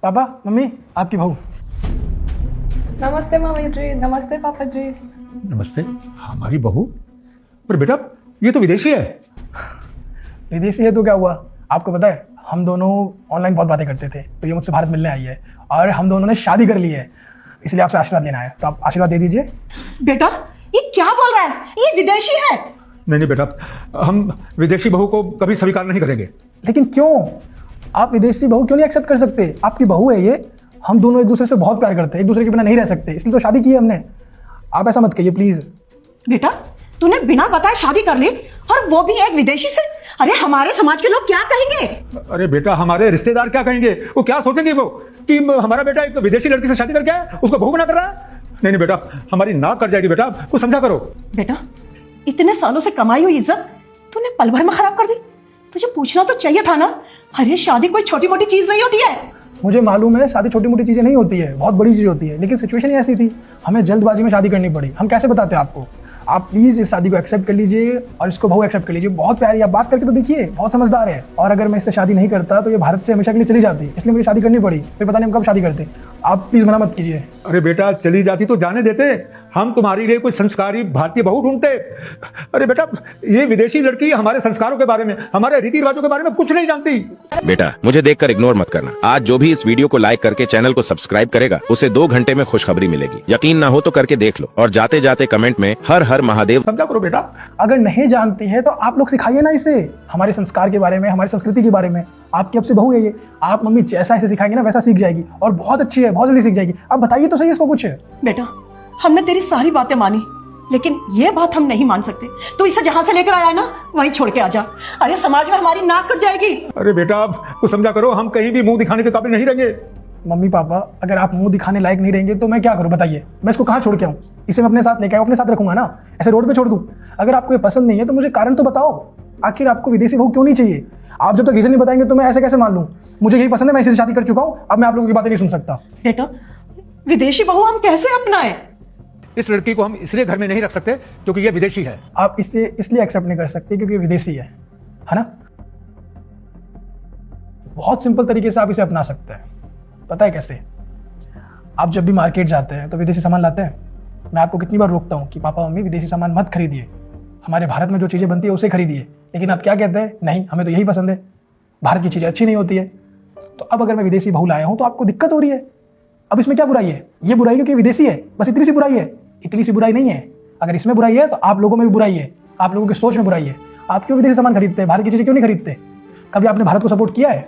Papa mummy आपकी बहू। नमस्ते मम्मी जी, नमस्ते पापा जी। नमस्ते। हमारी बहू? पर बेटा ये तो विदेशी है। विदेशी है तो क्या हुआ? आपको पता है हम दोनों ऑनलाइन बहुत बातें करते थे, तो ये मुझसे भारत मिलने आई है और हम दोनों ने शादी कर ली है, इसलिए आपसे आशीर्वाद लेना है। तो आप आशीर्वाद दे दीजिए। बेटा ये क्या बोल रहा है? ये विदेशी है। नहीं बेटा, हम विदेशी बहू को कभी स्वीकार नहीं करेंगे। लेकिन क्यों? आप विदेशी बहू क्यों नहीं एक्सेप्ट कर सकते? आपकी बहू है ये। हम दोनों एक दूसरे से बहुत प्यार करते हैं, एक दूसरे के बिना नहीं रह सकते, इसलिए तो शादी की है हमने। आप ऐसा मत कहिए प्लीज। बेटा तूने बिना बताए शादी कर ली और वो भी एक विदेशी से। अरे हमारे समाज के लोग क्या कहेंगे? अरे बेटा हमारे रिश्तेदार क्या कहेंगे? वो क्या सोचेंगे वो कि हमारा बेटा एक विदेशी लड़की से शादी करके आया, उसको बहू बना कर रहा है। नहीं बेटा, हमारी नाक कट जाएगी बेटा, कुछ समझा करो। बेटा इतने सालों से कमाई हुई इज्जत तूने पल भर में खराब कर दी। तुझे पूछना तो चाहिए था ना। अरे शादी कोई छोटी मोटी चीज नहीं होती है। मुझे मालूम है शादी छोटी मोटी चीजें नहीं होती है, बहुत बड़ी चीज होती है, लेकिन सिचुएशन ही ऐसी थी, हमें जल्दबाजी में शादी करनी पड़ी। हम कैसे बताते आपको? आप प्लीज इस शादी को एक्सेप्ट कर लीजिए और इसको बहू एक्सेप्ट कर लीजिए। बहुत प्यारी, आप बात करके तो देखिए, बहुत समझदार है। और अगर मैं इससे शादी नहीं करता तो ये भारत से हमेशा के लिए चली जाती, इसलिए मुझे शादी करनी पड़ी। फिर पता नहीं हम कब शादी करते। आप प्लीज मना मत कीजिए। अरे बेटा चली जाती तो जाने देते, हम तुम्हारे लिए कोई संस्कारी भारतीय बहू ढूंढते। अरे बेटा ये विदेशी लड़की हमारे संस्कारों के बारे में, हमारे रीति रिवाजों के बारे में कुछ नहीं जानती। बेटा मुझे देखकर इग्नोर मत करना। आज जो भी इस वीडियो को लाइक करके चैनल को सब्सक्राइब करेगा उसे 2 घंटे में खुशखबरी मिलेगी। यकीन ना हो तो करके देख लो और जाते जाते कमेंट में हर हर महादेव समझा करो बेटा। अगर नहीं जानती है तो आप लोग सिखाइए ना इसे, हमारे संस्कार के बारे में, हमारी संस्कृति के बारे में। आपकी अब से बहू है ये, आप मम्मी जैसा इसे सिखाएंगे ना वैसा सीख जाएगी और बहुत अच्छी है, बहुत जल्दी सीख जाएगी। आप बताइए तो सही इसको कुछ। बेटा हमने तेरी सारी बातें मानी, लेकिन ये बात हम नहीं मान सकते। तू इसे जहां से लेकर आया है ना वहीं छोड़ के आ जा। अरे समाज में हमारी नाक कट जाएगी। अरे बेटा आप कुछ समझा करो, हम कहीं भी मुंह दिखाने के काबिल नहीं रहेंगे। मम्मी पापा अगर आप मुंह दिखाने लायक नहीं रहेंगे तो मैं क्या करूं बताइए? मैं इसको कहाँ छोड़ के आऊं? इसे मैं अपने साथ लेके आऊं, अपने साथ रखूंगा ना, ऐसे रोड पे छोड़ दूं? अगर आपको ये पसंद नहीं है तो मुझे कारण तो बताओ, आखिर आपको विदेशी बहू क्यों नहीं चाहिए? आप जब तक रीजन नहीं बताएंगे तो मैं ऐसे कैसे मान लूं? मुझे यही पसंद है, मैं इसी से शादी कर चुका हूं, अब मैं आप लोगों की बातें नहीं सुन सकता। बेटा विदेशी बहू हम कैसे अपनाएं? इस लड़की को हम इसलिए घर में नहीं रख सकते क्योंकि ये विदेशी है। आप इसे इसलिए एक्सेप्ट नहीं कर सकते क्योंकि विदेशी है ना? बहुत सिंपल तरीके से आप इसे अपना सकते हैं। पता है कैसे? आप जब भी मार्केट जाते हैं तो विदेशी सामान लाते हैं। मैं आपको कितनी बार रोकता हूँ कि पापा मम्मी विदेशी सामान मत खरीदिए, हमारे भारत में जो चीज़ें बनती है उसे खरीदिए, लेकिन आप क्या कहते हैं? नहीं हमें तो यही पसंद है, भारत की चीज़ें अच्छी नहीं होती है। तो अब अगर मैं विदेशी बहू लाया हूँ तो आपको दिक्कत हो रही है। अब इसमें क्या बुराई है? ये बुराई क्योंकि विदेशी है, बस इतनी सी बुराई है। इतनी सी बुराई नहीं है। अगर इसमें बुराई है तो आप लोगों में भी बुराई है, आप लोगों की सोच में बुराई है। आप क्यों विदेशी सामान खरीदते हैं? भारत की चीज़ें क्यों नहीं खरीदते? कभी आपने भारत को सपोर्ट किया है?